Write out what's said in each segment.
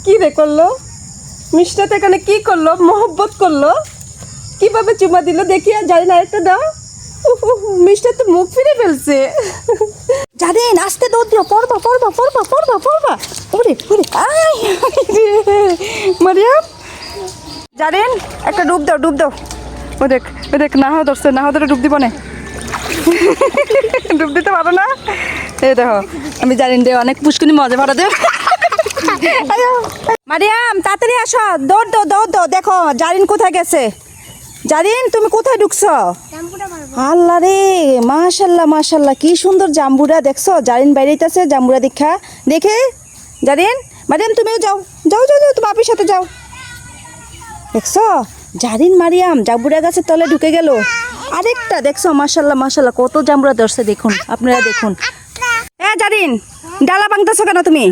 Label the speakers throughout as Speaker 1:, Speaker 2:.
Speaker 1: কি রে করলো? মিষ্টাতে এখানে কি করলো? মহব্বত করলো, কিভাবে চুমা দিল দেখি, আর জানি না, একটা দাও। মিষ্টা তো মুখ ফিরে ফেলছে। জানেন, আস্তে দৌড় দিও, পড়বা পড়বা পড়বা পড়বা পড়বা। ওরে ওরে আয় রে মারিয়াম, জানেন একটা ডুব দাও, ডুব দাও। ও দেখ, ও দেখ, না হওয়া ধরছে, না হওয়া ধরে ডুব দিব না। ডুব দিতে পারো না? এই দেখো, আমি জানি দে অনেক পুষ্কিনি মজা ভরা দে। মারিয়াম তাড়াতাড়ি আসো, দৌড় দাও দৌড় দাও। দেখো জারিন কোথায় গেছে। জারিন তুমি কোথায় ঢুকছো? আল্লাহ রে, মাশাল্লাহ মাশাল্লাহ, কি সুন্দর জাম্বুরা দেখছো। জারিন বাইরেইতেছে জাম্বুরা দেখা দেখে। জারিন, মারিয়াম তুমিও যাও, যাও যাও যাও, তুমি আপির সাথে যাও। দেখছো জারিন মারিয়াম জাম্বুরা গাছের তলে ঢুকে গেল। আরেকটা দেখছো, মাশাল্লাহ মাশাল্লাহ, কত জাম্বুরা ধরছে দেখুন, আপনারা দেখুন। জারিন, ডালা ভাঙতেছো কেন তুমি?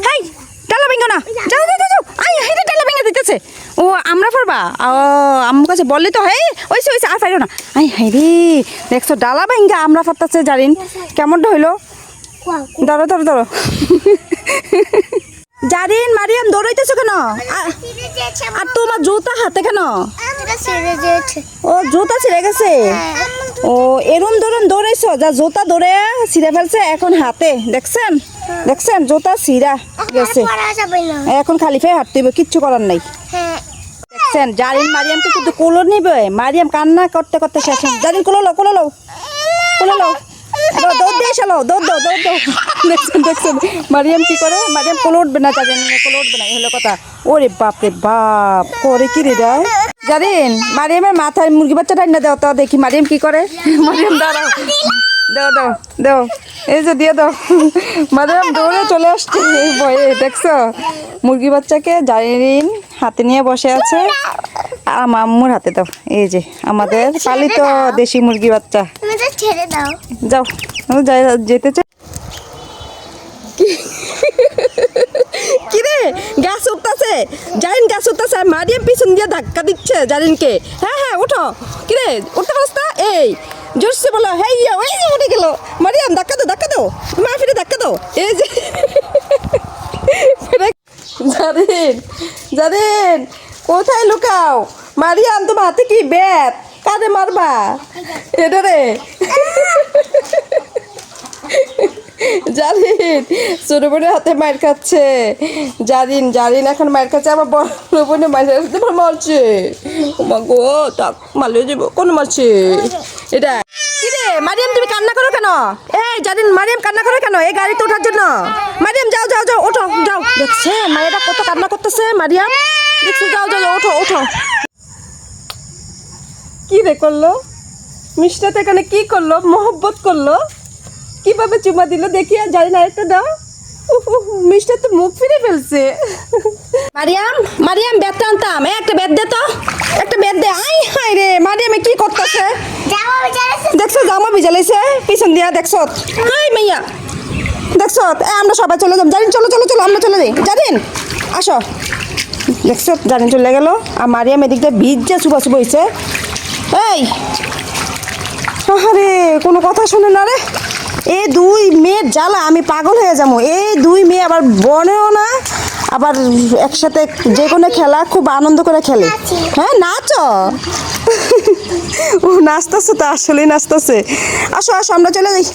Speaker 1: হাই, ডালা ভেঙো না, যাও যাও যাও, আই হাই, ডালা ভেঙে দিতেছে। ও আমরা পারবা? ও আম্মুর কাছে বললি তো, হ্যাঁ ওইসে ওইসে, আর পারো না। আই হাই রে, দেখছো ডালা ভেঙে আমরা ফাটতেছে। জারিন কেমনটা হইলো? ধরো ধরো ধরো। জারিন মারিয়াম দৌড়াইতেছো কেন? আর তোমার জুতা হাতে কেন? ও জুতা ছিঁড়ে গেছে। ও এরম ধরুন দৌড়াইছো, যা জুতা দৌড়ে ছিঁড়ে ফেলছে, এখন হাতে দেখছেন, দেখছেন জুতা ছিঁড়া গেছে, এখন খালি ফেয়ে হাঁটতে হবে, কিচ্ছু করার নাই। দেখছেন জারিন মারিয়ামকে কিন্তু কোলো নিবে, মারিয়াম কান্না করতে করতে শেষ। জারিন কোলো লো, কোলো লো, কোলো লো, দৌড় দিয়ে এসো, দৌড় দাও দৌড় দাও। দেখছেন দেখছেন মারিয়াম কি করে, মারিয়াম কোলো উঠবে না, জারিন কোলো উঠবে না, এই হলো কথা। ওরে বাপ রে বাপ, করে কি রে যায়। জারিন মারিয়ামের মাথায় মুরগি বাচ্চা ডাইনা দাও তো দেখি, মারিয়াম কি করে। মারিয়াম দাঁড়াও, দাও দাও দাও, এই যে দিয়ে দাও। মারিয়াম দৌড়ে চলে আসছে এই ভয়ে, দেখছো মুরগি বাচ্চাকে জারিন হাতে নিয়ে বসে আছে। আর মাম্মুর হাতে দাও, এই যে আমাদের পালিত দেশি মুরগি বাচ্চা।
Speaker 2: ছেড়ে দাও,
Speaker 1: যাও যেতে চাই। কিরে গাছ উঠতেছে, জারিন গাছ উঠতেছে, আর মারিয়াম পিছন দিয়ে ধাক্কা দিচ্ছে জারিনকে। হ্যাঁ হ্যাঁ উঠো, কিরে উঠতে পারছ না? এই জোরসে বলো, হ্যাঁ ওই যে উঠে গেল। মারিয়াম ধাক্কা দাও, ধাক্কা দাও, মা ফিরে ধাক্কা দাও। এই যে জারিন, জারিন কোথায় লুকাও? মারিয়াম তোমার হাতে কি ব্যাট, কাঁধে মারবা এটা রে। জারিন ছোট বোনের হাতে মার খাচ্ছে। জারিন জারিন এখন মার খাচ্ছে, আমার বড় বোনে মারছে। ও মা গো, তাক মারলে যাবো, কোন মারছে এটা? কিরে মারিয়াম তুমি কান্না করো কেন? এই জারিন মারিয়াম কান্না করে কেন? এই গাড়িতে ওঠার জন্য। মারিয়াম যাও যাও যাও, ওঠো যাও। দেখছে মায়েরা কত কান্না করতেছে, মারিয়াম দেখছো, যাও যাও ওঠো ওঠো। কি রে করলো? মিষ্টাতে এখানে কি করলো? মহব্বত করলো, কিভাবে চুমা দিল দেখি, আর জানি না, একটা দাও। মিষ্টা তো মুখ ফিরে ফেলছে। মারিয়াম মারিয়াম ব্যাট টানতাম, একটা ব্যাট দে তো, একটা ব্যাট দে। আই হাই রে মারিয়ামে কি করতেছে, দেখছো জামা ভিজালাইছে পিছন দিয়া, দেখছো হাই মাইয়া, দেখছো। আমরা সবাই চলে যাবো, জারিন চলো চলো চলো, আমরা চলে যাই। জারিন আসো, দেখছো জারিন চলে গেল, আর মারিয়াম এদিকটা ভিজা চুপা চুপা হয়েছে। এই আরে কোনো কথা শুনে না রে, এই দুই মেয়ের জ্বালা আমি পাগল হয়ে যাবো। এই দুই মেয়ে আবার বনেও না, আবার একসাথে যে কোনো খেলা খুব আনন্দ করে খেলে। হ্যাঁ নাচো, ও নাচতেছে তো, আসলেই নাচতেছে। আসো আসো আমরা চলে যাই।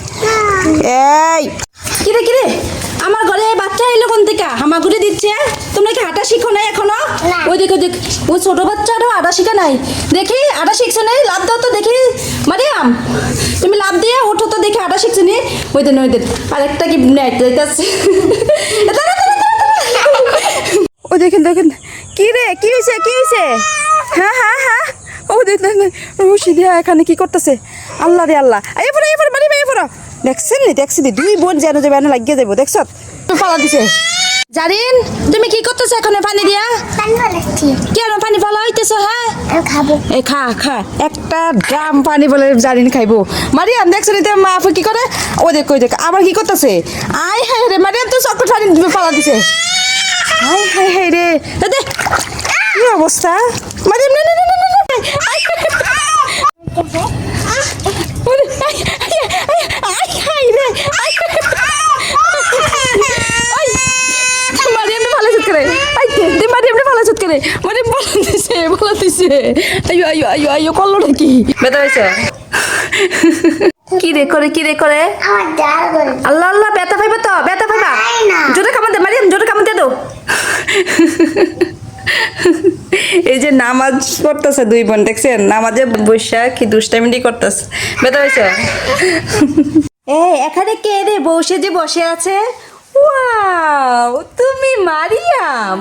Speaker 1: এই কিরে কিরে, আমার ঘরে বাচ্চা এলো কোন থেকে, হামাগুড়ি দিচ্ছে। তোমরা কি হাঁটা শিখো নাই এখনো? ওই দেখ ওই দেখ, ওই ছোট বাচ্চারও হাঁটা শিখে নাই, দেখি হাঁটা শিখছে না, লাভ দাও তো দেখি। মারিয়াম তুমি লাভ দিয়ে ওঠো তো দেখি, হাঁটা শিখছে নি। ওই দেন আরেকটা কি নেট যাইতেছে। ও দেখেন দেখেন, কি রে কি হয়েছে কি হয়েছে? হ্যাঁ হ্যাঁ হ্যাঁ, ও দেখেন রশি দিয়া এখানে কি করতেছে। আল্লাহ রে আল্লাহ, এরপরে এরপরে মারিয়াম এরপরে দেখছেন নি, দেখছি দুই বোন যেন যাবে এনে লাগিয়ে যাবো, দেখছ পালা দিছে। জারিন তুমি কি করতেছো এখন পানি দিয়া? কেন পানি পালা হইতেছো? হ্যাঁ খাবো, এই খা খা, একটা ড্রাম পানি বলে জারিন খাইবো। মারিয়াম দেখছো নি মা আপু কি করে, ও দেখ ওই দেখ আবার কি করতেছে। আয় হায় রে মারিয়াম তো চকলেট পানি পালা দিছে। হাই হাই হাই রে, কি অবস্থা মারিয়াম, না না না না না, মারিয়াম ভালো করে করে মানে বলা দিছে আয়ো আয়ো আয়ো আয়ো করলো নাকি ব্যথা হয়েছে কি রে করে আল্লাহ আল্লাহ ব্যথা পাইবা তো ব্যথা পাইবা জোরে কামড় দে মারিয়াম জোরে কামড় দে দাও এই যে নামাজ পড়তেছে দুই বোন দেখছেন নামাজে বৈশা কি দুষ্টামিটি করতেছে ব্যথা হয়েছে এখানে কে রে বসে যে বসে আছে ওয়াও তুমি মারিয়াম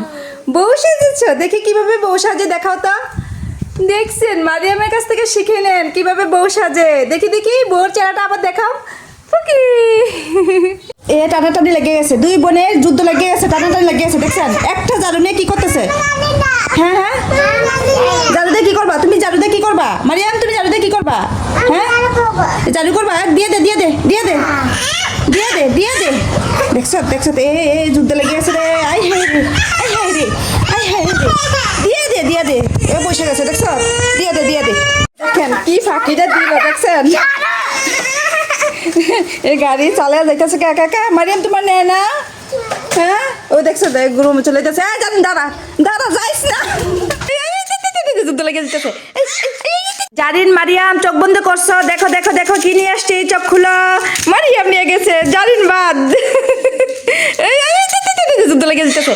Speaker 1: বউ সেজেছ দেখি কিভাবে বউ সাজে দেখাও তো দেখছেন মারিয়ামের কাছ থেকে শিখে নেন কিভাবে বউ সাজে দেখি দেখি বউর চেহারাটা আবার দেখাও টানাটানি লেগে গেছে দুই বোনের যুদ্ধ লেগে গেছে টানাটানি লেগে গেছে দেখছেন একটা ঝাড়ু নিয়ে কি করতেছে হ্যাঁ হ্যাঁ ঝাড়ু দিয়ে কি করবা তুমি ঝাড়ু দিয়ে কি করবা মারিয়াম তুমি ঝাড়ু দিয়ে কি করবা হ্যাঁ ঝাড়ু করবা দিয়ে দে দেখছো এই যুদ্ধ লেগে গেছে রে আই হাই রে দিয়ে দে এ বসে গেছে দেখছো দিয়ে দে দেখেন কি ফাঁকিটা দিল দেখছেন এই গাড়ি চালিয়ে যাইতেছে কাকা মারিয়াম তোমার নেয় না হ্যাঁ ও দেখছো দেখ গুরু চলে যাচ্ছে জানেন দাঁড়া যাইস না যুদ্ধ লেগে যেতেছে জারিন মারিয়াম চোখ বন্ধ করছো দেখো কি নিয়ে আসছে চোখ খুলো মারিয়াম নিয়ে গেছে জারিন বাদ যুদ্ধ লেগে যেতেছে